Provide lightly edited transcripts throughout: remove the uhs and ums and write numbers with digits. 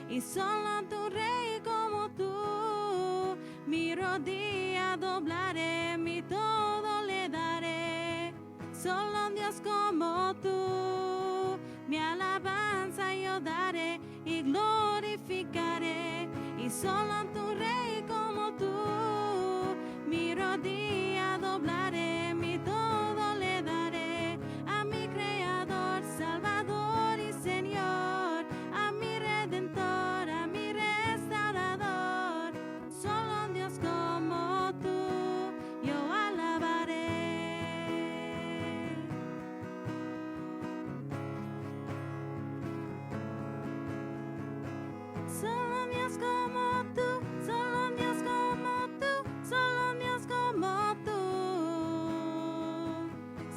y solo tu rey como tú. Mi rodilla doblaré, mi todo le daré. Solo un Dios como tú, mi alabanza yo daré y glorificaré. Y solo tu rey como tú, mi rodilla doblaré, mi todo le daré. A mi Creador, Salvador y Señor, a mi Redentor, a mi Restaurador. Solo un Dios como tú, yo alabaré. Solo un Dios como tú, solo un Dios como tú, solo un Dios como tú.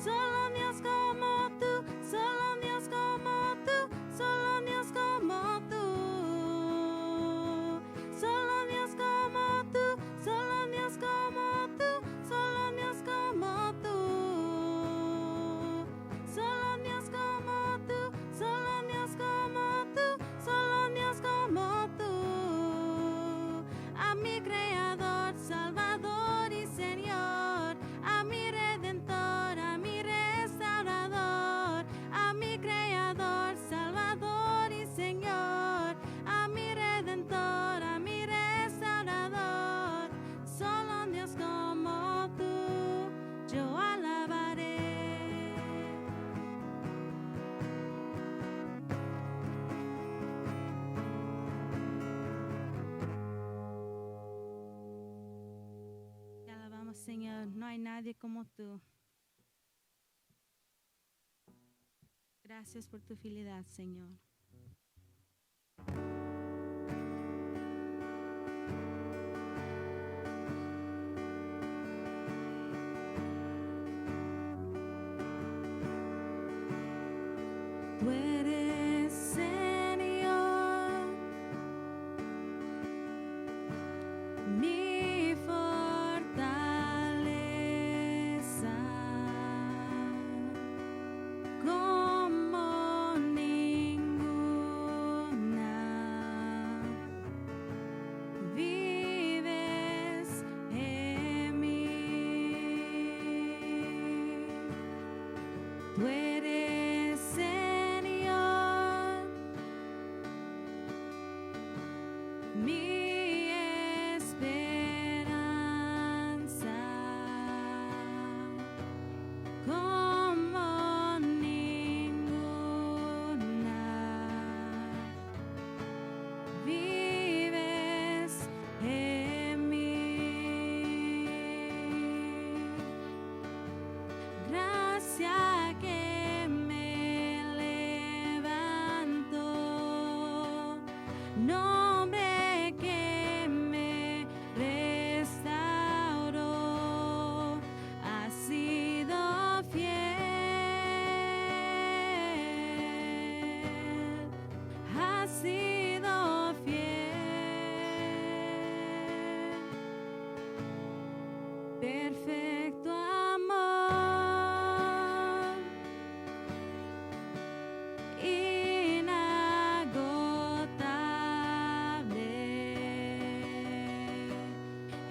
Solo un Dios como tú, solo un Dios como tú, solo un Dios como tú. Solo un Dios como tú, solo un Dios como tú, solo un Dios como tú. Solo un Dios como tú, solo un Dios como tú, solo un Dios como tú. A mi Creador, Salvador y Señor, a mi Redentor, a mi Restaurador, a mi Creador, Salvador y Señor, a mi Redentor, a mi Restaurador. Solo un Dios como tú, yo alabaré. Te alabamos, Señor. No hay nadie como tú. Gracias por tu fidelidad, Señor. Tú eres, Señor, mi fortaleza, como ninguna. Vives en mí. Tú eres, Señor, mi esperanza, como ninguna. Vives en mí. Gracia que me levanto, nombre que me restauró, ha sido fiel, ha sido fiel. Perfecto amor, inagotable,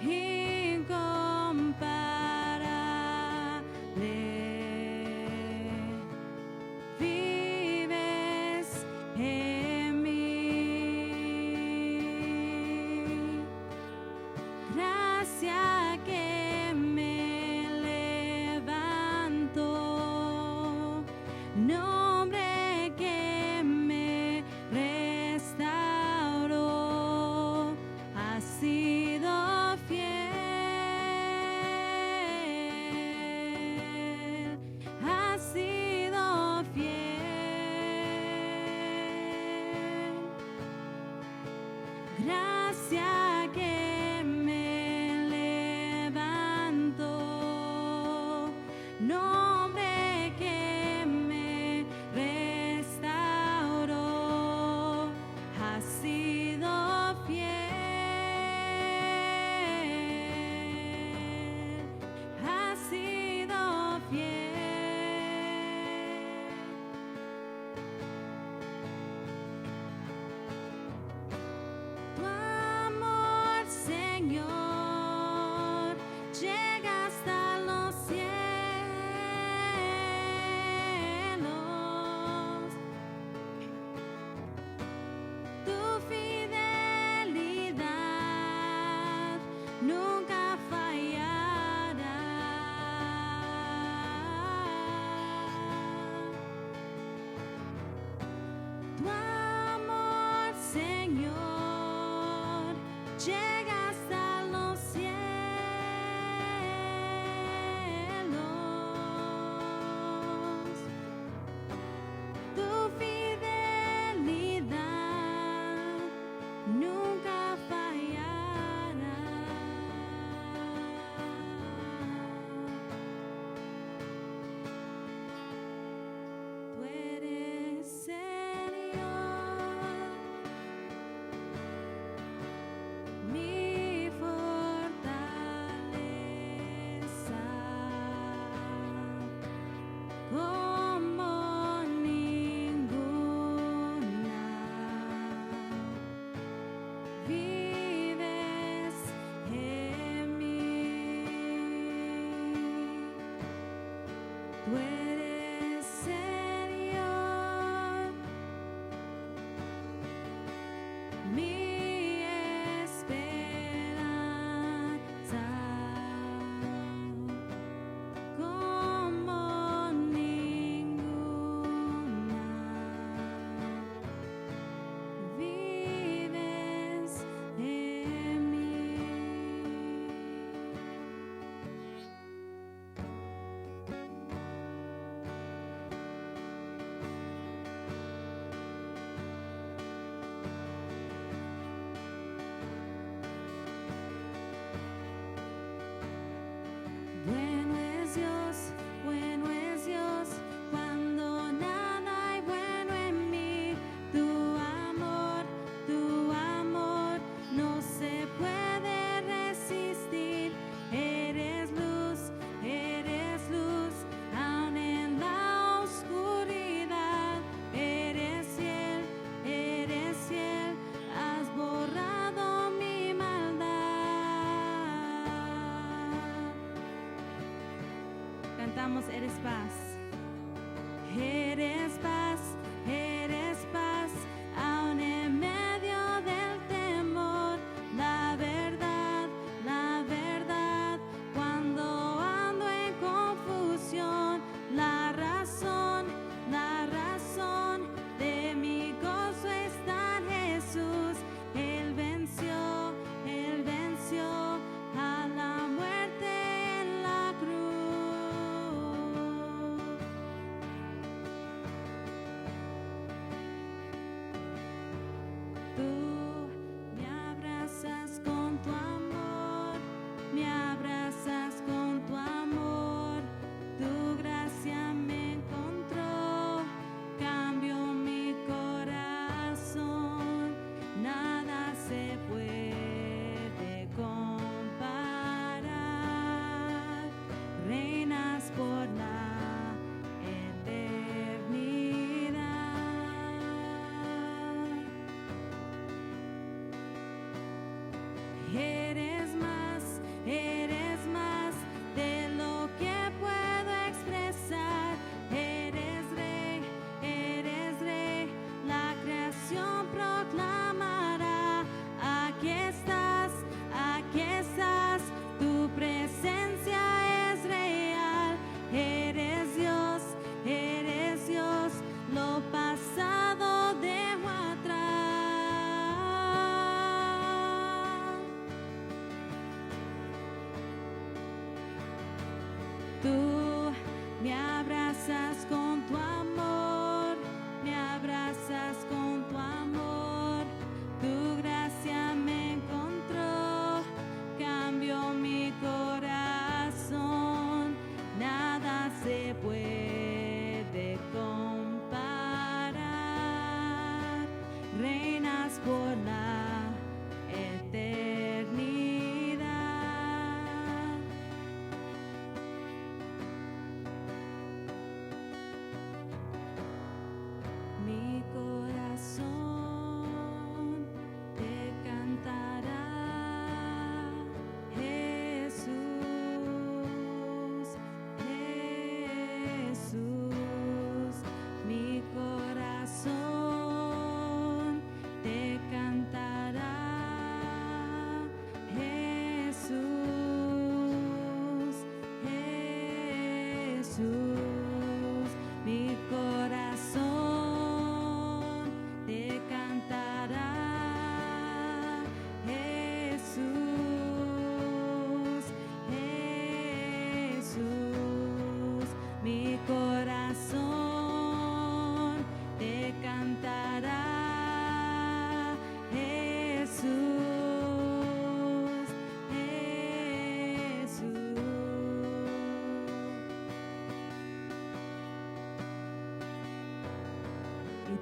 incomparable. Vives en mí. Gracia que me levanto, nombre que me restauró, ha sido fiel, ha sido fiel. Gracia que me levanto, nombre que me restauró, ha sido fiel, ha sido fiel. llega hasta los cielos. Tu fidelidad nunca fallará. Tú eres Señor, mi fortaleza, como ninguna. Vives en mí. Tú eres Señor, mi esperanza, como ninguna. Vives en mí. Bueno es Dios, cuando nada hay bueno en mí. Tu amor no se puede resistir. Eres luz, aun en la oscuridad. Eres fiel, has borrado mi maldad. Cantamos, eres paz. Eres paz, aun en medio del temor. La verdad, cuando ando en confusión. La razón de mi gozo está en Jesús. Él venció a la muerte en la cruz.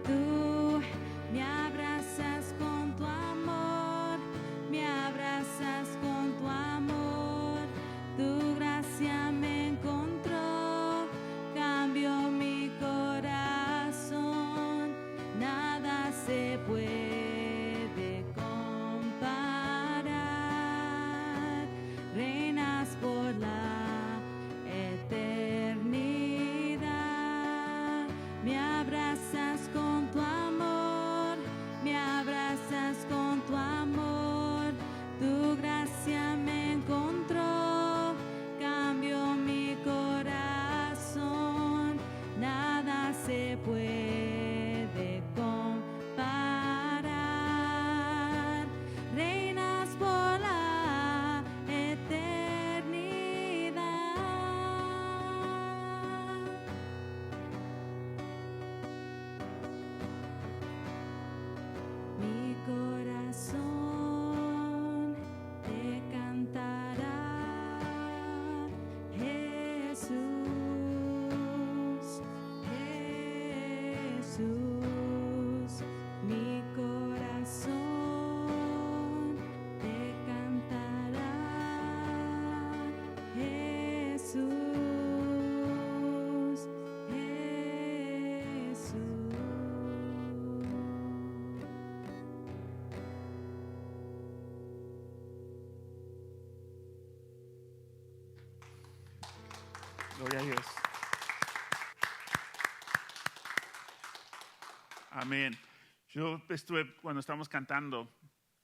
Tú me abrazas con tu amor, me abrazas con tu amor. Tu gracia me encontró, cambió mi corazón. Nada se puede comparar. Reinas por la eternidad. Me abrazas con tu amor, me abrazas con tu amor. Tu gracia me encontró, cambió mi corazón. Nada se puede comparar. Reinas por la eternidad. Mi corazón te cantará, Jesús, Jesús. Mi corazón te cantará, Jesús, Jesús. Gloria a Dios. Amén. Yo cuando estábamos cantando,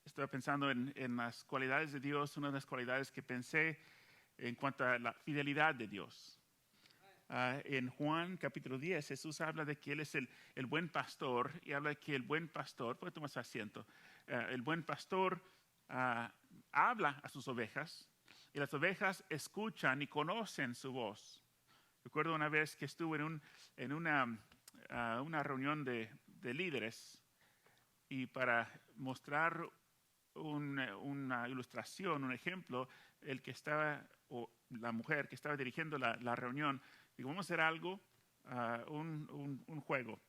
estuve pensando en las cualidades de Dios. Una de las cualidades que pensé en cuanto a la fidelidad de Dios. En Juan capítulo 10, Jesús habla de que Él es el buen pastor y habla de que el buen pastor, puede tomar asiento, el buen pastor habla a sus ovejas y las ovejas escuchan y conocen su voz. Recuerdo una vez que estuve en una reunión de líderes y para mostrar una ilustración, un ejemplo, la mujer que estaba dirigiendo la reunión, dijo, vamos a hacer algo, un juego.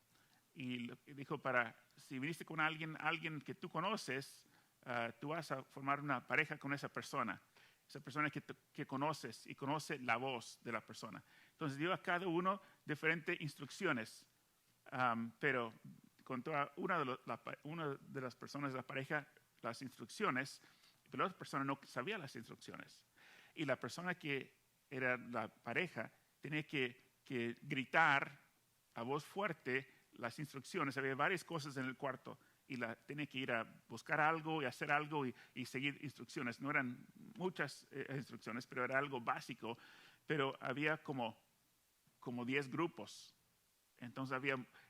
Y dijo, si viniste con alguien que tú conoces, tú vas a formar una pareja con esa persona que conoces y conoce la voz de la persona. Entonces dio a cada uno diferentes instrucciones, pero con una de las personas de la pareja las instrucciones, pero la otra persona no sabía las instrucciones. Y la persona que era la pareja tenía que gritar a voz fuerte las instrucciones. Había varias cosas en el cuarto y tenía que ir a buscar algo y hacer algo y seguir instrucciones. No eran muchas instrucciones, pero era algo básico. Pero había como 10 grupos. Entonces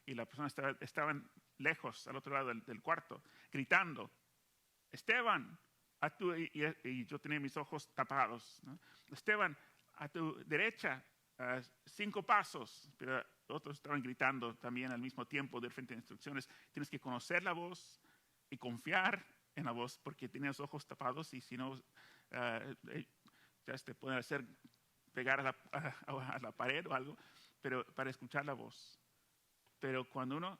y la persona estaban lejos, al otro lado del cuarto, gritando, Esteban, y yo tenía mis ojos tapados, ¿no? Esteban, a tu derecha, 5 pasos, pero otros estaban gritando también al mismo tiempo de diferentes instrucciones. Tienes que conocer la voz y confiar en la voz porque tienes los ojos tapados y si no, ya te pueden hacer pegar a la pared o algo, pero para escuchar la voz. Pero cuando uno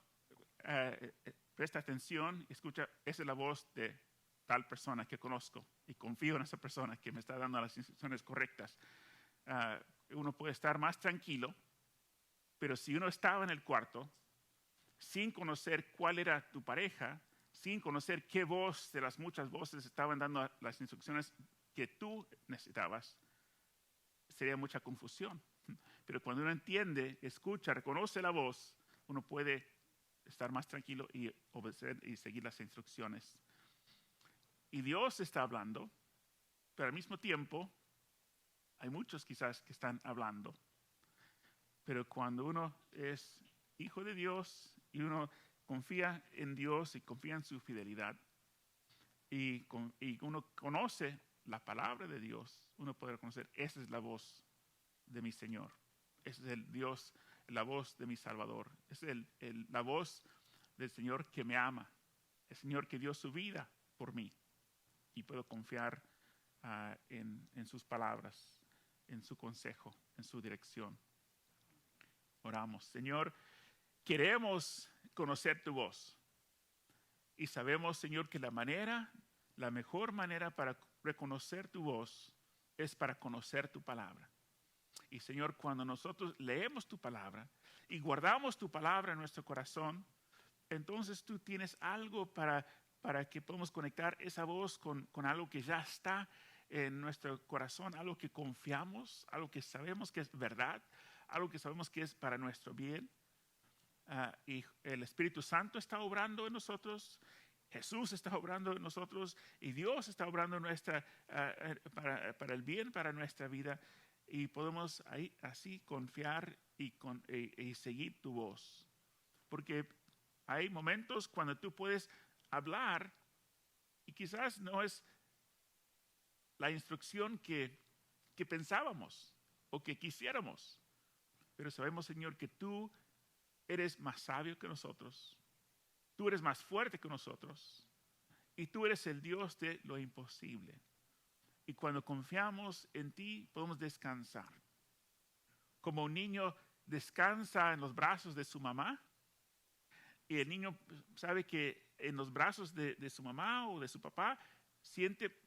presta atención y escucha, esa es la voz de tal persona que conozco y confío en esa persona que me está dando las instrucciones correctas, uno puede estar más tranquilo. Pero si uno estaba en el cuarto sin conocer cuál era tu pareja, sin conocer qué voz de las muchas voces estaban dando las instrucciones que tú necesitabas, sería mucha confusión. Pero cuando uno entiende, escucha, reconoce la voz, uno puede estar más tranquilo y obedecer y seguir las instrucciones. Y Dios está hablando, pero al mismo tiempo hay muchos quizás que están hablando. Pero cuando uno es hijo de Dios y uno confía en Dios y confía en su fidelidad y uno conoce la palabra de Dios, uno puede reconocer, esa es la voz de mi Señor. Ese es el Dios, la voz de mi Salvador. Esa es la voz del Señor que me ama. El Señor que dio su vida por mí. Y puedo confiar en sus palabras, en su consejo, en su dirección. Oramos. Señor, queremos conocer tu voz. Y sabemos, Señor, que la mejor manera para reconocer tu voz es para conocer tu palabra. Y Señor, cuando nosotros leemos tu palabra y guardamos tu palabra en nuestro corazón, entonces tú tienes algo para que podamos conectar esa voz con algo que ya está en nuestro corazón, algo que confiamos, algo que sabemos que es verdad, algo que sabemos que es para nuestro bien. Y el Espíritu Santo está obrando en nosotros, Jesús está obrando en nosotros y Dios está obrando en para el bien, para nuestra vida. Y podemos así confiar y seguir tu voz. Porque hay momentos cuando tú puedes hablar y quizás no es la instrucción que pensábamos o que quisiéramos. Pero sabemos, Señor, que tú eres más sabio que nosotros. Tú eres más fuerte que nosotros. Y tú eres el Dios de lo imposible. Y cuando confiamos en ti, podemos descansar. Como un niño descansa en los brazos de su mamá. Y el niño sabe que en los brazos de su mamá o de su papá siente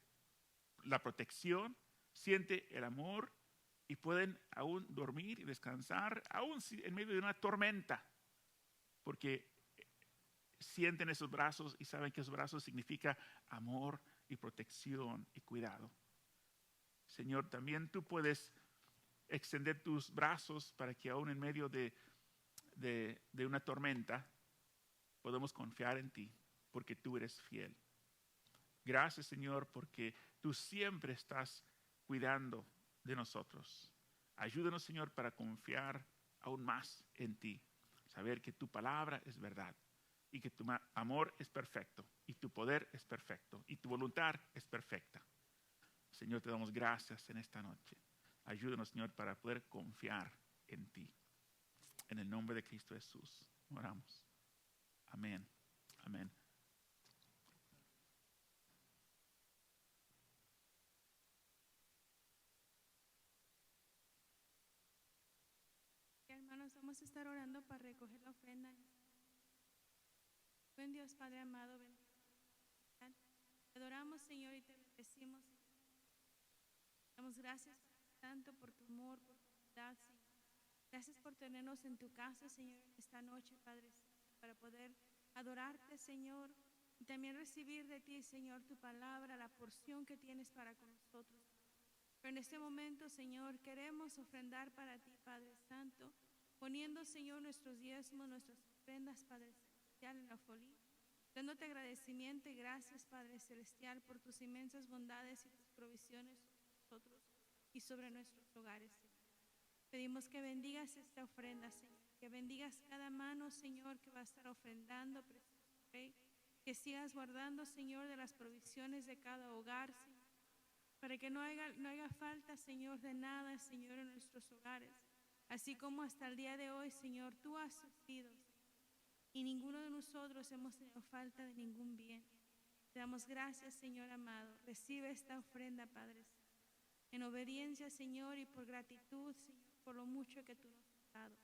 la protección, siente el amor y pueden aún dormir y descansar, aún en medio de una tormenta, porque sienten esos brazos y saben que esos brazos significa amor y protección y cuidado. Señor, también tú puedes extender tus brazos para que aún en medio de una tormenta podemos confiar en ti, porque tú eres fiel. Gracias, Señor, porque tú siempre estás cuidando de nosotros. Ayúdanos, Señor, para confiar aún más en ti. Saber que tu palabra es verdad y que tu amor es perfecto y tu poder es perfecto y tu voluntad es perfecta. Señor, te damos gracias en esta noche. Ayúdanos, Señor, para poder confiar en ti. En el nombre de Cristo Jesús oramos. Amén. Amén. Hermanos, vamos a estar orando para recoger la ofrenda. Buen Dios, Padre amado, te adoramos, Señor, y te bendecimos. Damos gracias tanto por tu amor, por tu bondad, Señor. Gracias por tenernos en tu casa, Señor, esta noche, Padre, para poder adorarte, Señor, y también recibir de ti, Señor, tu palabra, la porción que tienes para con nosotros. Pero en este momento, Señor, queremos ofrendar para ti, Padre Santo, poniendo, Señor, nuestros diezmos, nuestras ofrendas, Padre Celestial, en la folía, dándote agradecimiento y gracias, Padre Celestial, por tus inmensas bondades y tus provisiones sobre nosotros y sobre nuestros hogares, Señor. Pedimos que bendigas esta ofrenda, Señor, que bendigas cada mano, Señor, que va a estar ofrendando, precioso Rey, que sigas guardando, Señor, de las provisiones de cada hogar, Señor, para que no haya falta, Señor, de nada, Señor, en nuestros hogares. Así como hasta el día de hoy, Señor, tú has suplido, y ninguno de nosotros hemos tenido falta de ningún bien. Te damos gracias, Señor amado. Recibe esta ofrenda, Padre, en obediencia, Señor, y por gratitud, Señor, por lo mucho que tú nos has dado.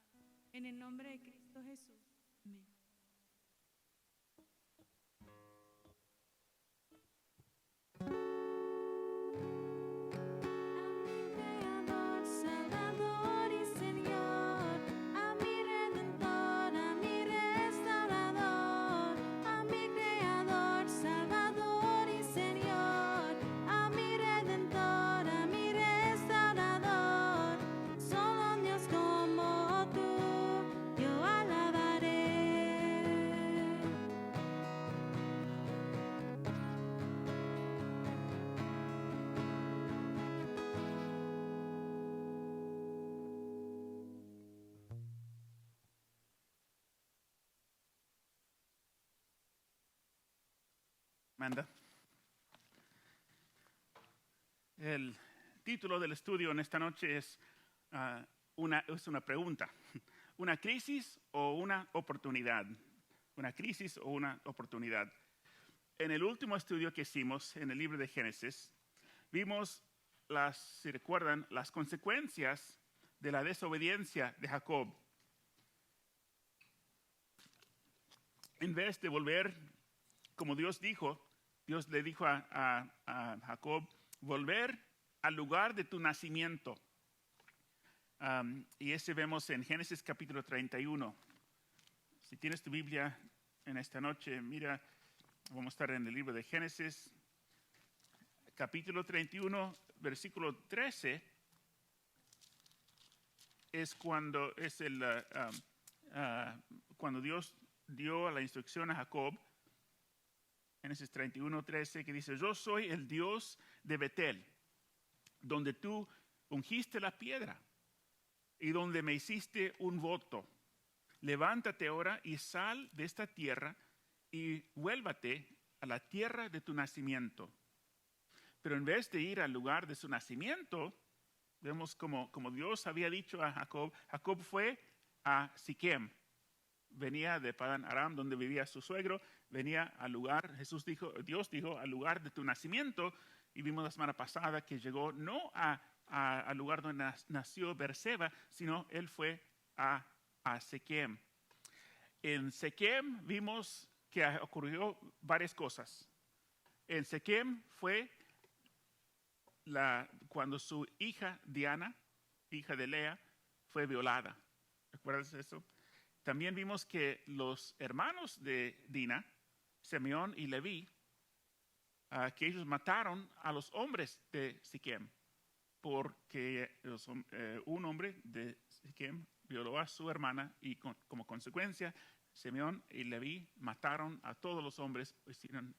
En el nombre de Cristo Jesús. Amén. Amanda. El título del estudio en esta noche es una pregunta. ¿Una crisis o una oportunidad? ¿Una crisis o una oportunidad? En el último estudio que hicimos en el libro de Génesis, vimos, si recuerdan, las consecuencias de la desobediencia de Jacob. en vez de volver como Dios dijo, Dios le dijo a Jacob, volver al lugar de tu nacimiento. Y ese vemos en Génesis capítulo 31. Si tienes tu Biblia en esta noche, mira, vamos a estar en el libro de Génesis, capítulo 31, versículo 13, es cuando, cuando Dios dio la instrucción a Jacob, Génesis 31, 13, que dice, yo soy el Dios de Betel, donde tú ungiste la piedra y donde me hiciste un voto. Levántate ahora y sal de esta tierra y vuélvate a la tierra de tu nacimiento. Pero en vez de ir al lugar de su nacimiento, vemos como Dios había dicho a Jacob, Jacob fue a Siquem. Venía de Padán Aram, donde vivía su suegro, venía al lugar, Dios dijo, al lugar de tu nacimiento, y vimos la semana pasada que llegó no al lugar donde nació Berseba, sino él fue a Siquem. En Siquem vimos que ocurrió varias cosas. En Siquem fue cuando su hija Diana, hija de Lea, fue violada. ¿Recuerdas eso? También vimos que los hermanos de Dina, Simeón y Leví, que ellos mataron a los hombres de Siquem, porque un hombre de Siquem violó a su hermana y como consecuencia, Simeón y Leví mataron a todos los hombres,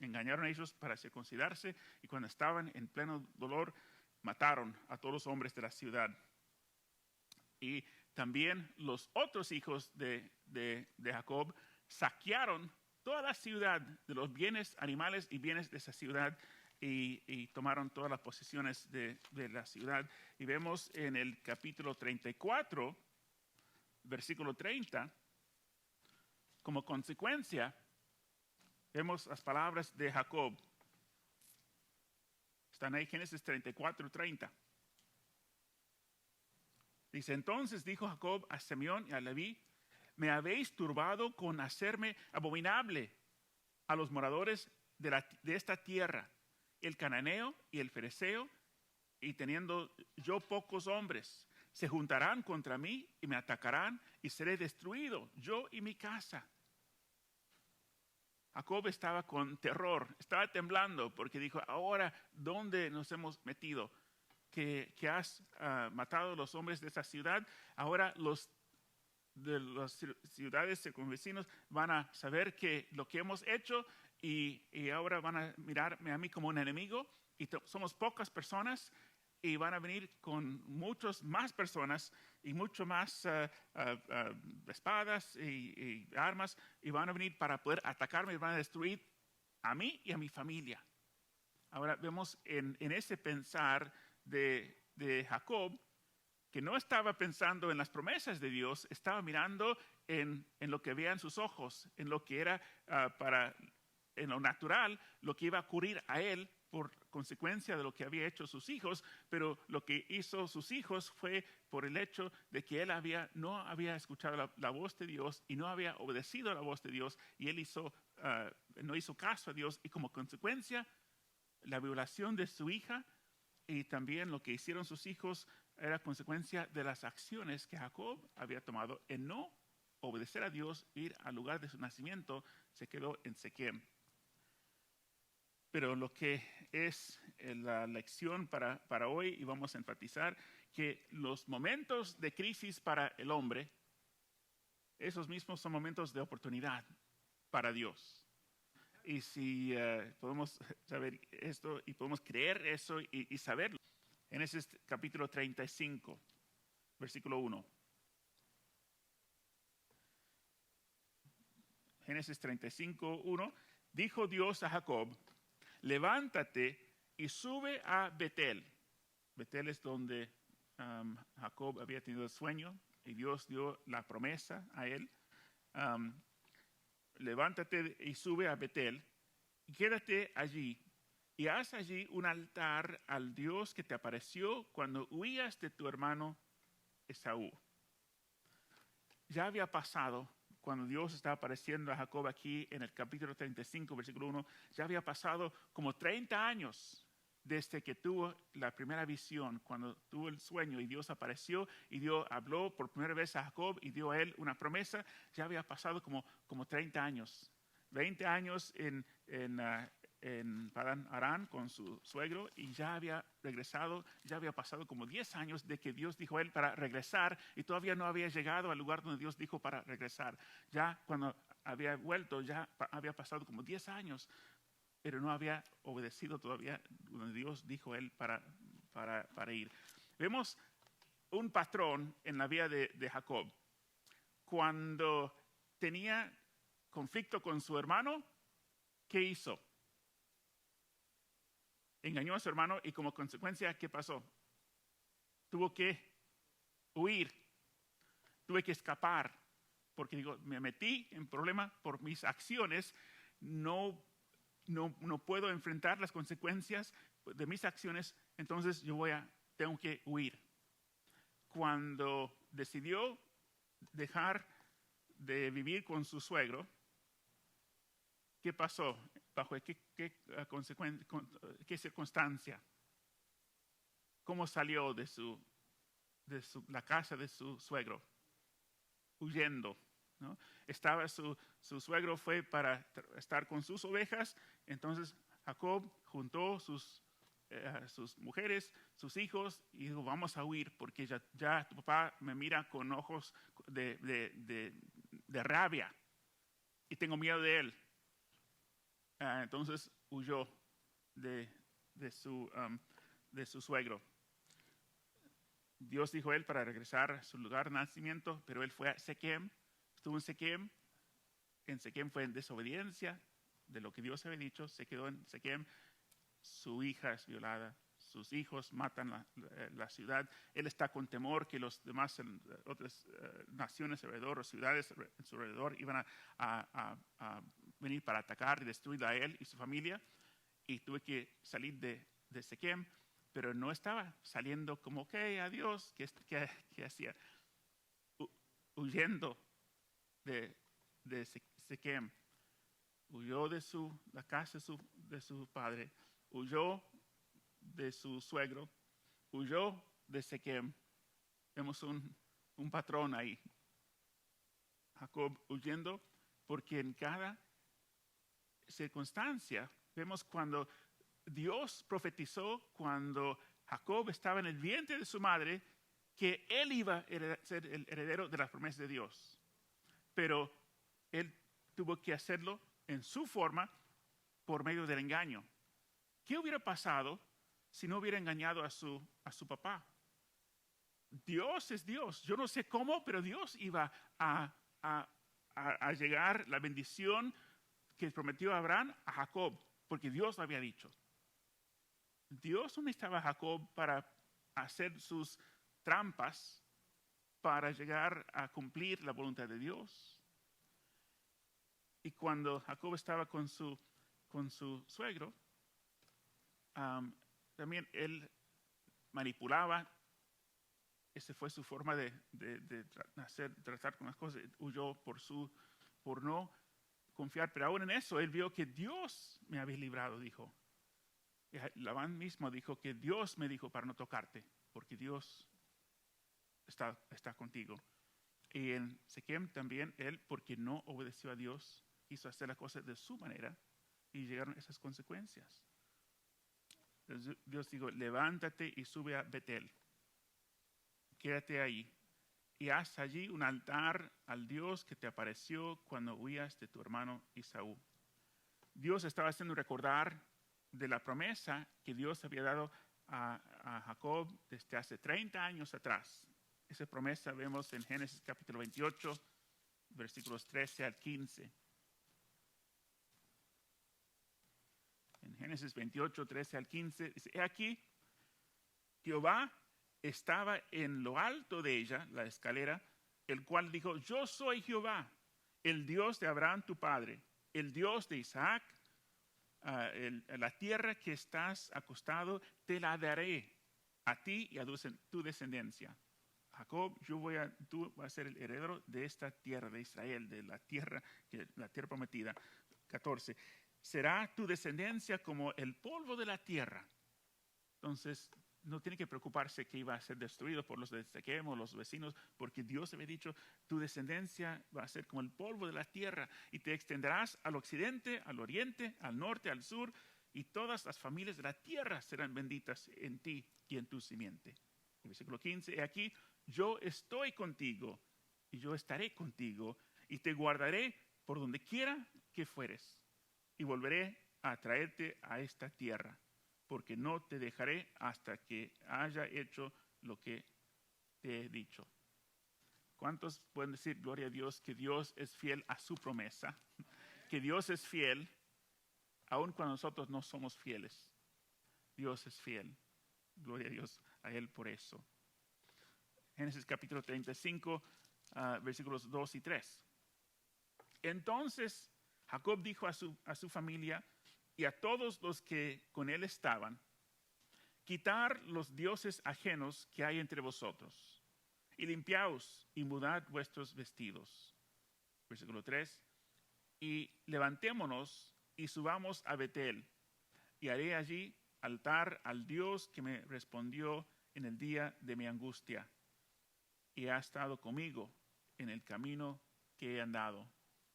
engañaron a ellos para circuncidarse y cuando estaban en pleno dolor, mataron a todos los hombres de la ciudad. Y también los otros hijos de Jacob saquearon toda la ciudad de los bienes animales y bienes de esa ciudad y tomaron todas las posesiones de la ciudad. Y vemos en el capítulo 34, versículo 30, como consecuencia, vemos las palabras de Jacob. Están ahí, Génesis 34, 30. Dice, entonces dijo Jacob a Simeón y a Leví, me habéis turbado con hacerme abominable a los moradores de esta tierra, el cananeo y el fereceo, y teniendo yo pocos hombres, se juntarán contra mí y me atacarán y seré destruido, yo y mi casa. Jacob estaba con terror, estaba temblando porque dijo, ahora, ¿dónde nos hemos metido? Que has matado a los hombres de esta ciudad, ahora los de las ciudades circunvecinos van a saber que lo que hemos hecho y ahora van a mirarme a mí como un enemigo y somos pocas personas y van a venir con muchas más personas y mucho más espadas y armas y van a venir para poder atacarme y van a destruir a mí y a mi familia. Ahora vemos en ese pensar de Jacob, que no estaba pensando en las promesas de Dios, estaba mirando en lo que veía en sus ojos, en lo que era en lo natural, lo que iba a ocurrir a él por consecuencia de lo que había hecho sus hijos, pero lo que hizo sus hijos fue por el hecho de que él no había escuchado la voz de Dios y no había obedecido a la voz de Dios y él no hizo caso a Dios y como consecuencia la violación de su hija y también lo que hicieron sus hijos era consecuencia de las acciones que Jacob había tomado en no obedecer a Dios, ir al lugar de su nacimiento, se quedó en Siquem. Pero lo que es la lección para hoy, y vamos a enfatizar, que los momentos de crisis para el hombre, esos mismos son momentos de oportunidad para Dios. Y si podemos saber esto y podemos creer eso y saberlo, Génesis capítulo 35, versículo 1. Génesis 35, 1. Dijo Dios a Jacob, levántate y sube a Betel. Betel es donde Jacob había tenido el sueño y Dios dio la promesa a él. Levántate y sube a Betel y quédate allí y haz allí un altar al Dios que te apareció cuando huías de tu hermano Esaú. Ya había pasado cuando Dios estaba apareciendo a Jacob aquí en el capítulo 35, versículo 1, ya había pasado como 30 años desde que tuvo la primera visión, cuando tuvo el sueño y Dios apareció y Dios habló por primera vez a Jacob y dio a él una promesa. Ya había pasado como 30 años, 20 años en Padán Arán con su suegro, y ya había regresado. Ya había pasado como 10 años de que Dios dijo a él para regresar, y todavía no había llegado al lugar donde Dios dijo para regresar. Ya cuando había vuelto, ya había pasado como 10 años, pero no había obedecido todavía donde Dios dijo a él para ir. Vemos un patrón en la vida de Jacob. Cuando tenía conflicto con su hermano, ¿qué hizo? Engañó a su hermano, y como consecuencia, ¿qué pasó? Tuvo que huir, tuve que escapar, porque digo, me metí en problema por mis acciones. No puedo enfrentar las consecuencias de mis acciones, entonces tengo que huir. Cuando decidió dejar de vivir con su suegro, ¿qué pasó? ¿Bajo qué circunstancia? ¿Cómo salió de la casa de su suegro? Huyendo, ¿no? Su suegro fue para estar con sus ovejas. Entonces Jacob juntó sus mujeres, sus hijos, y dijo, vamos a huir porque ya tu papá me mira con ojos de rabia y tengo miedo de él. Entonces huyó de su suegro. Dios dijo a él para regresar a su lugar de nacimiento, pero él fue a Sequem, estuvo en Sequem. En Sequem fue en desobediencia de lo que Dios había dicho, se quedó en Sequem. Su hija es violada, sus hijos matan la ciudad. Él está con temor que los demás otras naciones alrededor, o ciudades en su alrededor, iban a venir para atacar y destruir a él y su familia. Y tuve que salir de Sequem, pero no estaba saliendo como, adiós. ¿Qué hacía? Huyendo de Sequem. Huyó de la casa de su padre, huyó de su suegro, huyó de Sequem. Vemos un patrón ahí. Jacob huyendo, porque en cada circunstancia, vemos cuando Dios profetizó, cuando Jacob estaba en el vientre de su madre, que él iba a ser el heredero de las promesas de Dios. Pero él tuvo que hacerlo en su forma, por medio del engaño. ¿Qué hubiera pasado si no hubiera engañado a su papá? Dios es Dios. Yo no sé cómo, pero Dios iba a llegar la bendición que prometió a Abraham a Jacob, porque Dios lo había dicho. Dios no necesitaba a Jacob para hacer sus trampas para llegar a cumplir la voluntad de Dios. Y cuando Jacob estaba con su suegro, también él manipulaba. Esa fue su forma de tratar con las cosas. Huyó por no confiar, pero aún en eso él vio que Dios me había librado, dijo. Y Labán mismo dijo que Dios me dijo para no tocarte, porque Dios está contigo. Y en Sequem también él, porque no obedeció a Dios, quiso hacer las cosas de su manera y llegaron esas consecuencias. Entonces Dios dijo, levántate y sube a Betel. Quédate ahí y haz allí un altar al Dios que te apareció cuando huías de tu hermano Esaú. Dios estaba haciendo recordar de la promesa que Dios había dado a Jacob desde hace 30 años atrás. Esa promesa vemos en Génesis capítulo 28, versículos 13 al 15. En Génesis 28, 13 al 15, dice, he aquí, Jehová estaba en lo alto de ella, la escalera, el cual dijo, yo soy Jehová, el Dios de Abraham tu padre, el Dios de Isaac. La tierra que estás acostado te la daré a ti y a tu descendencia. Jacob, tú vas a ser el heredero de esta tierra de Israel, de la tierra prometida. 14. Será tu descendencia como el polvo de la tierra. Entonces, no tiene que preocuparse que iba a ser destruido por los de Siquem o los vecinos, porque Dios había dicho, tu descendencia va a ser como el polvo de la tierra y te extenderás al occidente, al oriente, al norte, al sur, y todas las familias de la tierra serán benditas en ti y en tu simiente. El versículo 15, he aquí, yo estoy contigo y yo estaré contigo y te guardaré por donde quiera que fueres y volveré a traerte a esta tierra, porque no te dejaré hasta que haya hecho lo que te he dicho. ¿Cuántos pueden decir, gloria a Dios, que Dios es fiel a su promesa? Que Dios es fiel, aun cuando nosotros no somos fieles. Dios es fiel. Gloria a Dios a Él por eso. Génesis capítulo 35, versículos 2 y 3. Entonces Jacob dijo a su familia y a todos los que con él estaban, quitar los dioses ajenos que hay entre vosotros, y limpiaos y mudad vuestros vestidos. Versículo 3. Y levantémonos y subamos a Betel, y haré allí altar al Dios que me respondió en el día de mi angustia, y ha estado conmigo en el camino que he andado.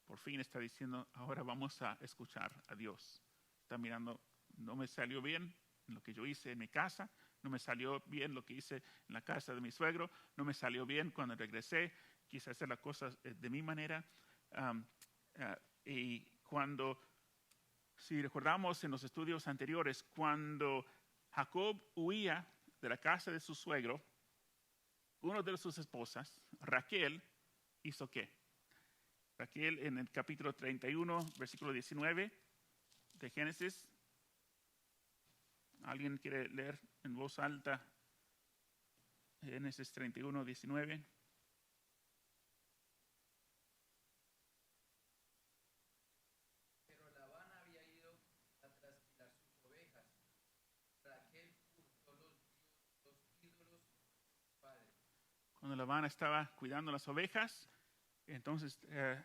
Por fin está diciendo, ahora vamos a escuchar a Dios. Está mirando, no me salió bien lo que yo hice en mi casa, no me salió bien lo que hice en la casa de mi suegro, no me salió bien cuando regresé, quise hacer las cosas de mi manera. Y cuando, si recordamos en los estudios anteriores, cuando Jacob huía de la casa de su suegro, una de sus esposas, Raquel, hizo ¿qué? Raquel en el capítulo 31, versículo 19 de Génesis. ¿Alguien quiere leer en voz alta Génesis 31, 19? Pero Labán había ido a trasquilar sus ovejas. Raquel hurtó los ídolos de su padre. Cuando Labán estaba cuidando las ovejas, entonces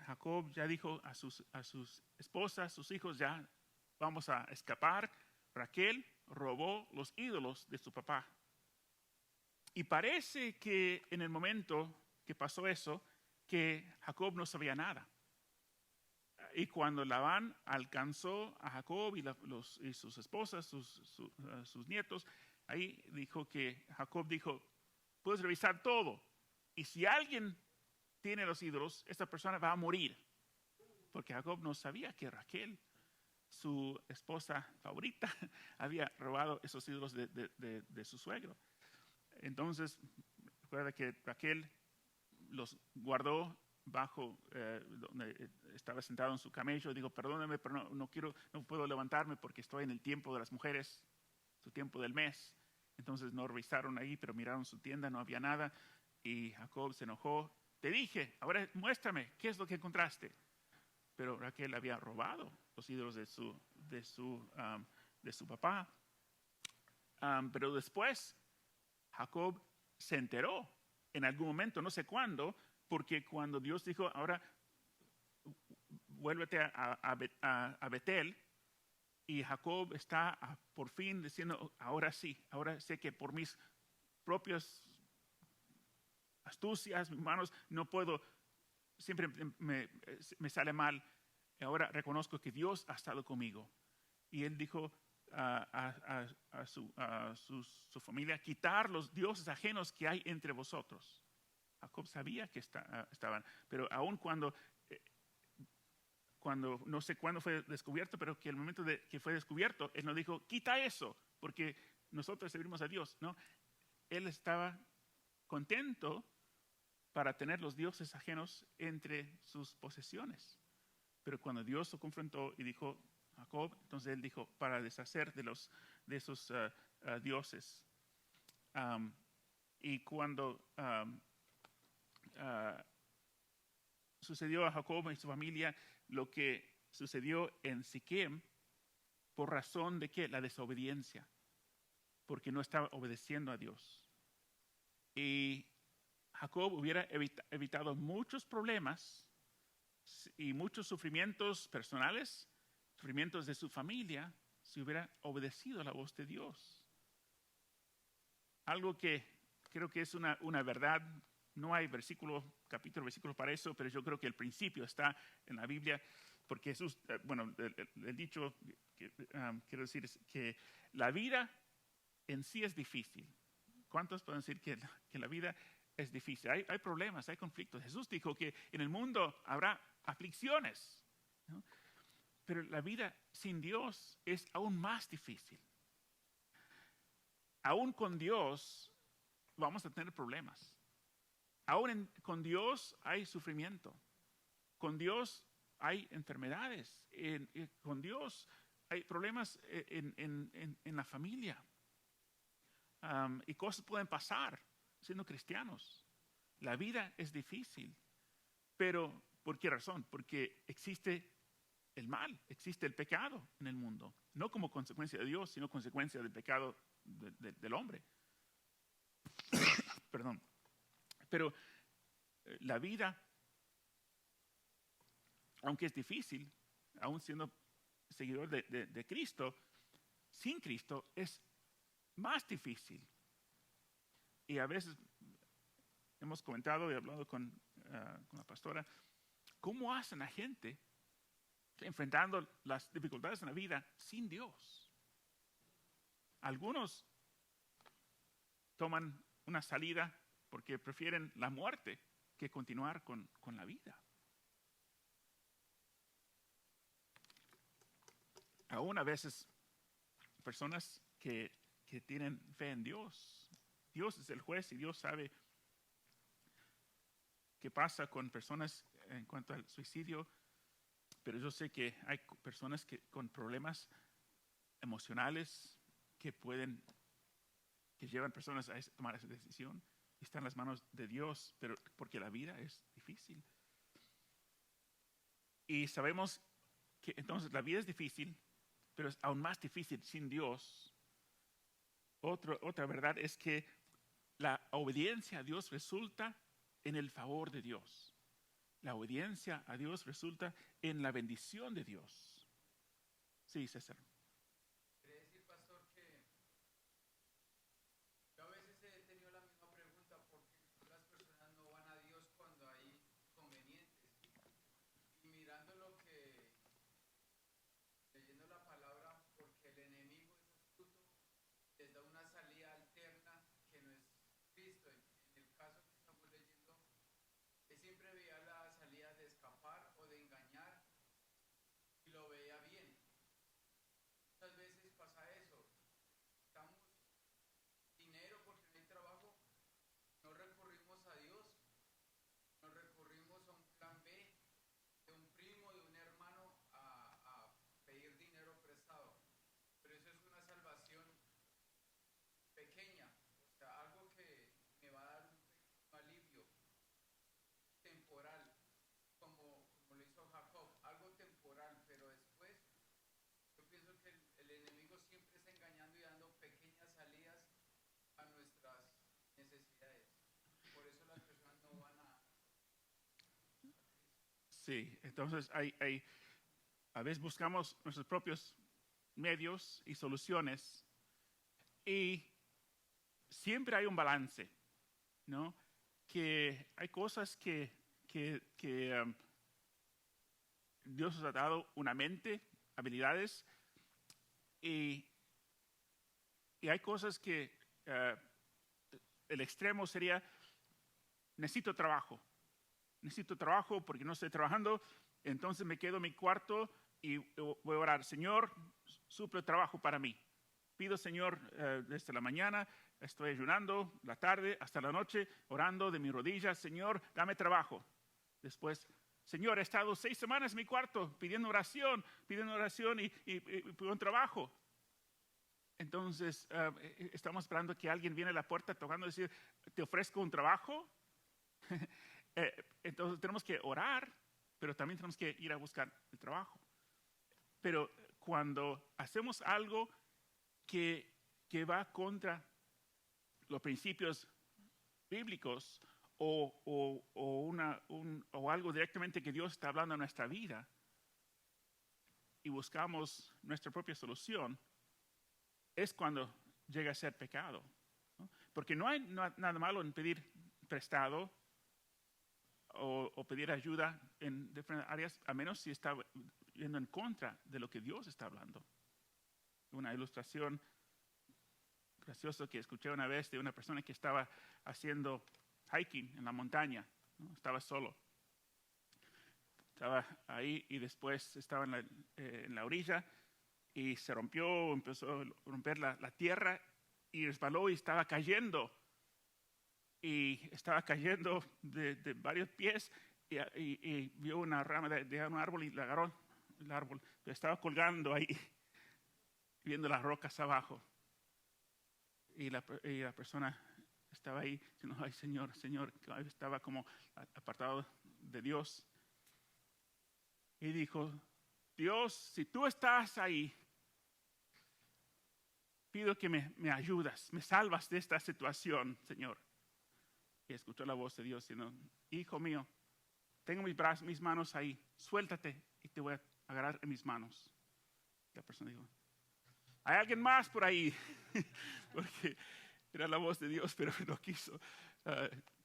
Jacob ya dijo a sus esposas, sus hijos, ya vamos a escapar. Raquel robó los ídolos de su papá. Y parece que en el momento que pasó eso, que Jacob no sabía nada. Y cuando Labán alcanzó a Jacob y sus esposas, sus nietos, ahí dijo que Jacob dijo, puedes revisar todo. Y si alguien tiene los ídolos, esta persona va a morir. Porque Jacob no sabía que Raquel, su esposa favorita, había robado esos ídolos de su suegro. Entonces, recuerda que Raquel los guardó bajo donde estaba sentado en su camello. Digo, perdóname, pero no puedo levantarme porque estoy en el tiempo de las mujeres, su tiempo del mes. Entonces no revisaron ahí, pero miraron su tienda, no había nada. Y Jacob se enojó. Te dije, ahora muéstrame, ¿qué es lo que encontraste? Pero Raquel había robado los ídolos de su papá. Pero después Jacob se enteró en algún momento, no sé cuándo, porque cuando Dios dijo, ahora vuélvete a Betel, y Jacob está por fin diciendo, ahora sí, ahora sé que por mis propias astucias, mis manos, no puedo, siempre me sale mal. Ahora reconozco que Dios ha estado conmigo. Y él dijo a su familia, quitar los dioses ajenos que hay entre vosotros. Jacob sabía que estaban, pero aún cuando no sé cuándo fue descubierto, pero que el momento que fue descubierto, él no dijo, quita eso, porque nosotros servimos a Dios, ¿no? Él estaba contento para tener los dioses ajenos entre sus posesiones. Pero cuando Dios lo confrontó y dijo, Jacob, entonces él dijo, para deshacer de esos dioses. Y cuando sucedió a Jacob y su familia lo que sucedió en Siquem, por razón de ¿qué? La desobediencia, porque no estaba obedeciendo a Dios. Y Jacob hubiera evitado muchos problemas y muchos sufrimientos personales, sufrimientos de su familia, si hubiera obedecido la voz de Dios. Algo que creo que es una verdad. No hay capítulo, versículo para eso, pero yo creo que el principio está en la Biblia, porque Jesús, el dicho que quiero decir es que la vida en sí es difícil. ¿Cuántos pueden decir que la vida es difícil? Hay problemas, hay conflictos. Jesús dijo que en el mundo habrá aflicciones, ¿no? Pero la vida sin Dios es aún más difícil. Aún con Dios vamos a tener problemas. Aún con Dios hay sufrimiento. Con Dios hay enfermedades. Con Dios hay problemas en la familia. Y cosas pueden pasar siendo cristianos. La vida es difícil. Pero, ¿por qué razón? Porque existe el mal, existe el pecado en el mundo. No como consecuencia de Dios, sino consecuencia del pecado del hombre. Perdón. Pero la vida, aunque es difícil, aún siendo seguidor de Cristo, sin Cristo es más difícil. Y a veces hemos comentado y hablado con la pastora, ¿cómo hacen la gente enfrentando las dificultades en la vida sin Dios? Algunos toman una salida porque prefieren la muerte que continuar con la vida. Aún a veces personas que tienen fe en Dios. Dios es el juez y Dios sabe qué pasa con personas en cuanto al suicidio. Pero yo sé que hay personas con problemas emocionales que llevan personas a tomar esa decisión. Y está en las manos de Dios, pero porque la vida es difícil. Y sabemos que entonces la vida es difícil, pero es aún más difícil sin Dios. Otra verdad es que la obediencia a Dios resulta en el favor de Dios. La obediencia a Dios resulta en la bendición de Dios. Sí, César. Quiere decir, pastor, que yo a veces he tenido la misma pregunta, ¿por qué las personas no van a Dios cuando hay inconvenientes? Y mirando leyendo la palabra, porque el enemigo es astuto, les da una salida alterna que no es Cristo. En el caso que estamos leyendo, él siempre veía la salida de escapar o de engañar y lo veía bien. Muchas veces pasa eso. Estamos dinero porque no hay trabajo, no recurrimos a Dios, nos recurrimos a un plan B, de un primo, de un hermano, a pedir dinero prestado. Pero eso es una salvación pequeña, o sea, algo que me va a dar un pequeño alivio temporal, como lo hizo Jacob, algo temporal, pero después yo pienso que el enemigo siempre está engañando y dando pequeñas salidas a nuestras necesidades. Por eso las personas no van a... Sí, entonces a veces buscamos nuestros propios medios y soluciones y siempre hay un balance, ¿no? Que hay cosas que Dios nos ha dado una mente, habilidades, y hay cosas que el extremo sería, necesito trabajo porque no estoy trabajando, entonces me quedo en mi cuarto y voy a orar, Señor, suple trabajo para mí. Pido, Señor, desde la mañana, estoy ayunando, la tarde, hasta la noche, orando de mis rodillas, Señor, dame trabajo. Después, Señor, he estado 6 semanas en mi cuarto pidiendo oración y pido un trabajo. Entonces, estamos esperando que alguien viene a la puerta tocando y decir, ¿te ofrezco un trabajo? Entonces tenemos que orar, pero también tenemos que ir a buscar el trabajo. Pero cuando hacemos algo que va contra los principios bíblicos o algo directamente que Dios está hablando en nuestra vida y buscamos nuestra propia solución, es cuando llega a ser pecado, ¿no? Porque no hay nada malo en pedir prestado o pedir ayuda en diferentes áreas, a menos si está yendo en contra de lo que Dios está hablando. Una ilustración graciosa que escuché una vez de una persona que estaba haciendo hiking en la montaña, ¿no? Estaba solo. Estaba ahí y después estaba en la orilla y se rompió, empezó a romper la tierra y resbaló y estaba cayendo. Y estaba cayendo de varios pies y vio una rama de un árbol y le agarró el árbol. Pero estaba colgando ahí, viendo las rocas abajo. Y la persona estaba ahí diciendo, ay Señor, Señor, estaba como apartado de Dios. Y dijo, Dios, si tú estás ahí, pido que me ayudas, me salvas de esta situación, Señor. Y escuchó la voz de Dios diciendo, hijo mío, tengo mis manos ahí, suéltate y te voy a agarrar en mis manos. Y la persona dijo, ¿hay alguien más por ahí? Porque era la voz de Dios, pero no quiso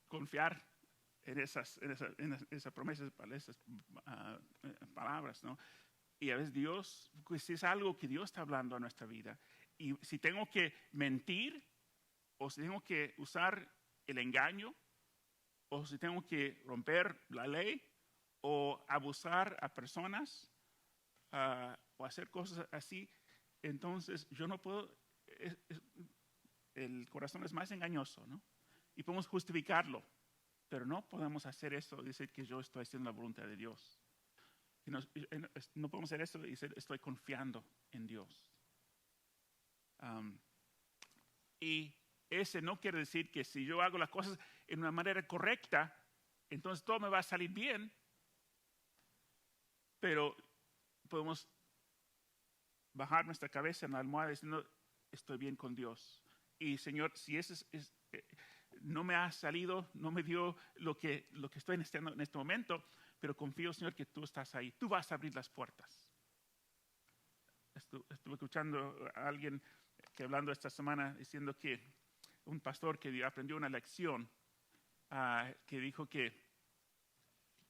confiar en esas promesas, esas palabras, ¿no? Y a veces Dios, pues es algo que Dios está hablando a nuestra vida. Y si tengo que mentir, o si tengo que usar el engaño, o si tengo que romper la ley, o abusar a personas, o hacer cosas así, entonces yo no puedo, el corazón es más engañoso, ¿no? Y podemos justificarlo, pero no podemos hacer eso, decir que yo estoy haciendo la voluntad de Dios. No podemos hacer eso y decir estoy confiando en Dios. Y ese no quiere decir que si yo hago las cosas en una manera correcta, entonces todo me va a salir bien, pero podemos bajar nuestra cabeza en la almohada diciendo estoy bien con Dios. Y Señor, si eso no me ha salido, no me dio lo que estoy necesitando en este momento, pero confío, Señor, que tú estás ahí. Tú vas a abrir las puertas. Estuve escuchando a alguien que hablando esta semana diciendo que un pastor que aprendió una lección que dijo que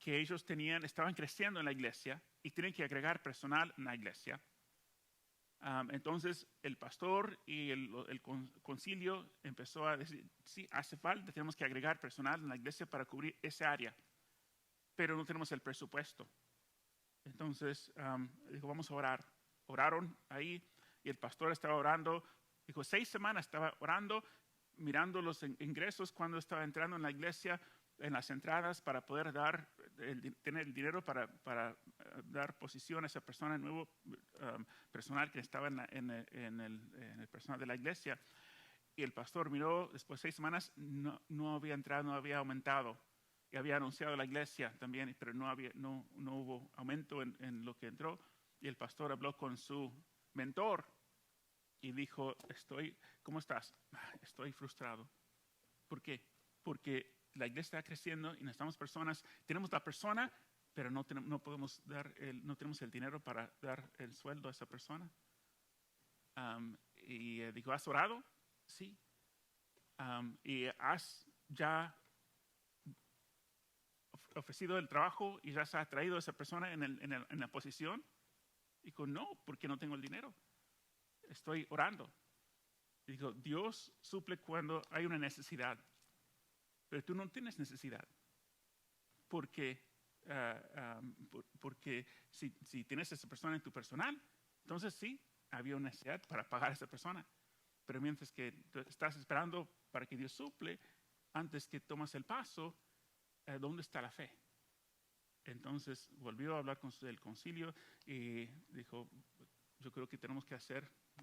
ellos estaban creciendo en la iglesia y tienen que agregar personal en la iglesia. Entonces el pastor y el concilio empezó a decir, sí, hace falta, tenemos que agregar personal en la iglesia para cubrir esa área, pero no tenemos el presupuesto. Entonces dijo, vamos a orar. Oraron ahí y el pastor estaba orando. Dijo, 6 semanas estaba orando, mirando los ingresos cuando estaba entrando en la iglesia, en las entradas para poder tener el dinero para dar posición a esa persona, nuevo personal que estaba en el personal de la iglesia. Y el pastor miró, después de 6 semanas, no había entrado, no había aumentado. Y había anunciado a la iglesia también, pero no hubo aumento en lo que entró. Y el pastor habló con su mentor y dijo, ¿cómo estás? Estoy frustrado. ¿Por qué? Porque la iglesia está creciendo y necesitamos personas. Tenemos la persona, pero no podemos no tenemos el dinero para dar el sueldo a esa persona. Y dijo, ¿has orado? Sí. ¿Y has ya ofrecido el trabajo y ya se ha traído a esa persona en la posición? Dijo, no, porque no tengo el dinero. Estoy orando. Dijo, Dios suple cuando hay una necesidad, pero tú no tienes necesidad. Porque si tienes a esa persona en tu personal, entonces sí, había una necesidad para pagar a esa persona. Pero mientras que estás esperando para que Dios suple, antes que tomas el paso, ¿dónde está la fe? Entonces volvió a hablar con el concilio y dijo, yo creo que tenemos que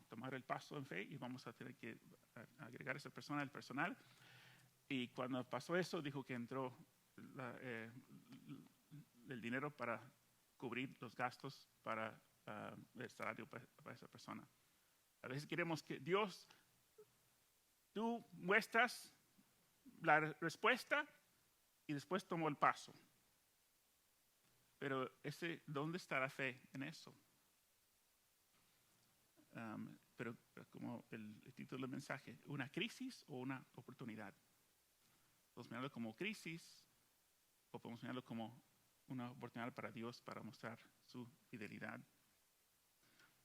tomar el paso en fe y vamos a tener que agregar a esa persona al personal. Y cuando pasó eso, dijo que entró el dinero para cubrir los gastos para el salario para esa persona. A veces queremos que Dios, tú muestras la respuesta y después tomó el paso. Pero ¿dónde está la fe en eso? Pero como el título del mensaje, ¿una crisis o una oportunidad? ¿Podemos mirarlo como crisis o podemos mirarlo como una oportunidad para Dios para mostrar su fidelidad?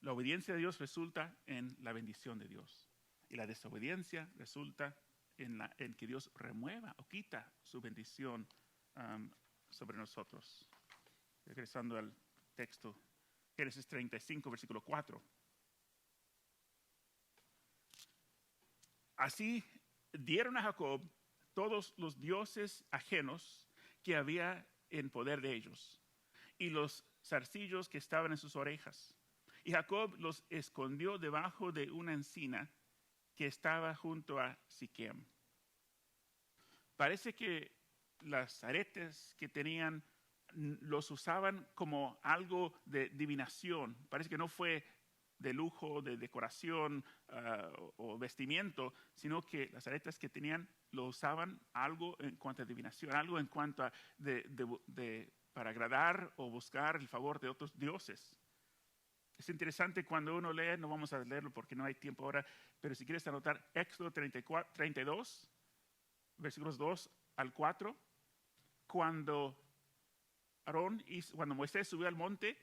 La obediencia de Dios resulta en la bendición de Dios. Y la desobediencia resulta en que Dios remueva o quita su bendición sobre nosotros. Regresando al texto, Génesis 35, versículo 4. Así dieron a Jacob todos los dioses ajenos que había en poder de ellos, y los zarcillos que estaban en sus orejas. Y Jacob los escondió debajo de una encina que estaba junto a Siquem. Parece que las aretes que tenían los usaban como algo de divinación. Parece que no fue de lujo, de decoración o vestimiento, sino que las aretes que tenían lo usaban algo en cuanto a adivinación, algo en cuanto a para agradar o buscar el favor de otros dioses. Es interesante cuando uno lee, no vamos a leerlo porque no hay tiempo ahora, pero si quieres anotar Éxodo 32, versículos 2 al 4, cuando Moisés subió al monte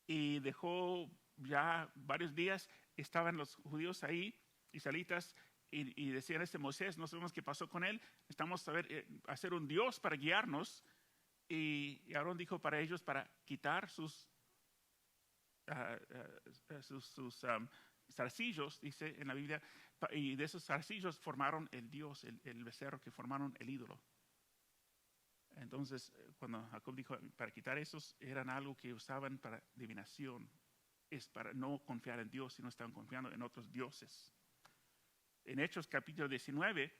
y dejó ya varios días, estaban los judíos ahí, israelitas, y decían, Moisés, no sabemos qué pasó con él, necesitamos hacer un Dios para guiarnos. Y Aarón dijo para ellos, para quitar sus zarcillos, dice en la Biblia, y de esos zarcillos formaron el Dios, el becerro, que formaron el ídolo. Entonces, cuando Jacob dijo para quitar esos, eran algo que usaban para divinación. Es para no confiar en Dios, sino estaban confiando en otros dioses. En Hechos capítulo 19,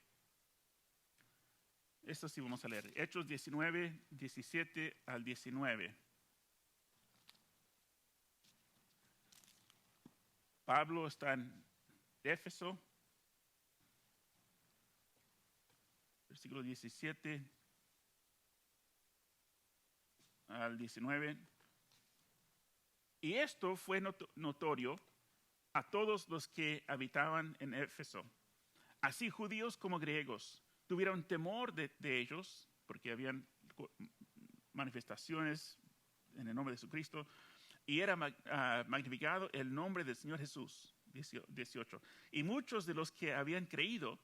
esto sí vamos a leer. Hechos 19, 17 al 19. Pablo está en Éfeso, versículo 17 al 19. Y esto fue notorio a todos los que habitaban en Éfeso, así judíos como griegos. Tuvieron temor de ellos, porque habían manifestaciones en el nombre de Jesucristo, y era magnificado el nombre del Señor Jesús. 18. Y muchos de los que habían creído